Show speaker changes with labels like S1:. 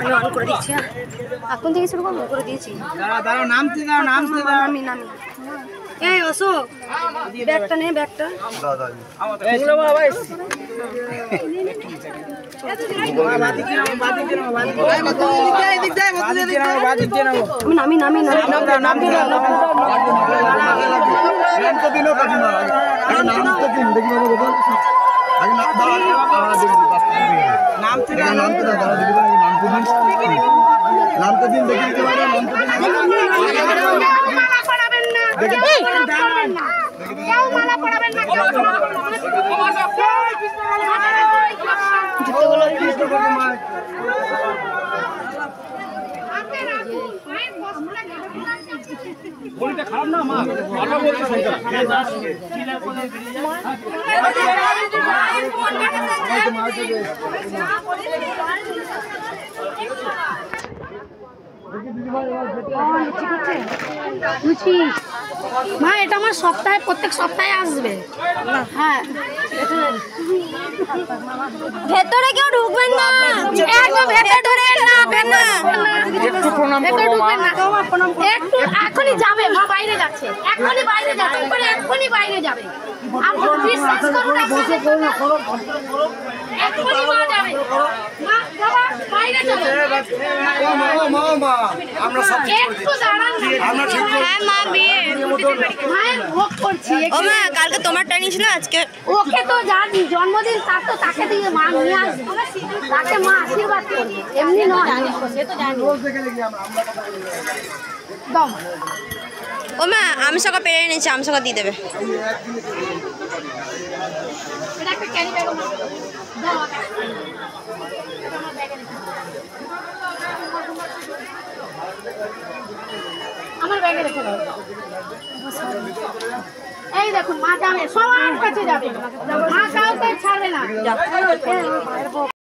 S1: আমি অন করে দিচ্ছি। এখন থেকে শুরু করবো, করে দিয়েছি।
S2: দাঁড়াও, নামতে দাও, নামতে দাও।
S1: নামি নামি। এই অশোক, ব্যাগটা নে, ব্যাগটা। আমি নামি নামি নামি।
S3: নামতে দিন দেখি
S2: খারাপ না মা, কথা বলতে
S1: লুচি মা, এটা আমার সপ্তাহে, প্রত্যেক সপ্তাহে আসবে। হ্যাঁ, ভেতরে কেউ ঢুকবেন না, ভেতরে যাবেন না, একটু এখনই যাবে। মা বাইরে যাচ্ছে, এখনই বাইরে যাবে, এখনই বাইরে যাবে। আপনি বিশ্বাস করুন, এখনই মা যাবে। মা বাবা বাইরে চলো।
S3: আমরা সব
S1: একটু দাঁড়ান না।
S4: হ্যাঁ মা, বিয়ে
S1: মায়ের ভোগ করছি।
S4: ও মা, কালকে তোমার টাইম ছিল, আজকে
S1: ওকে তো জানি, জন্মদিন তার, তো তাকে দিয়ে মা নিয়ে আসবে, তাকে মা আশীর্বাদ করবে, এমনি নয়। সে তো জানি। দম।
S4: ও মা, আমি সকাল পেরে এনেছি, আমি সকাল দিয়ে দেবে।
S1: এটা একটা ক্যারি ব্যাগ দাও। আমার ব্যাগে রেখে দাও। এই দেখুন, মা যাবে, সবার কাছে যাবে, মা কাউকে ছাড়বে না।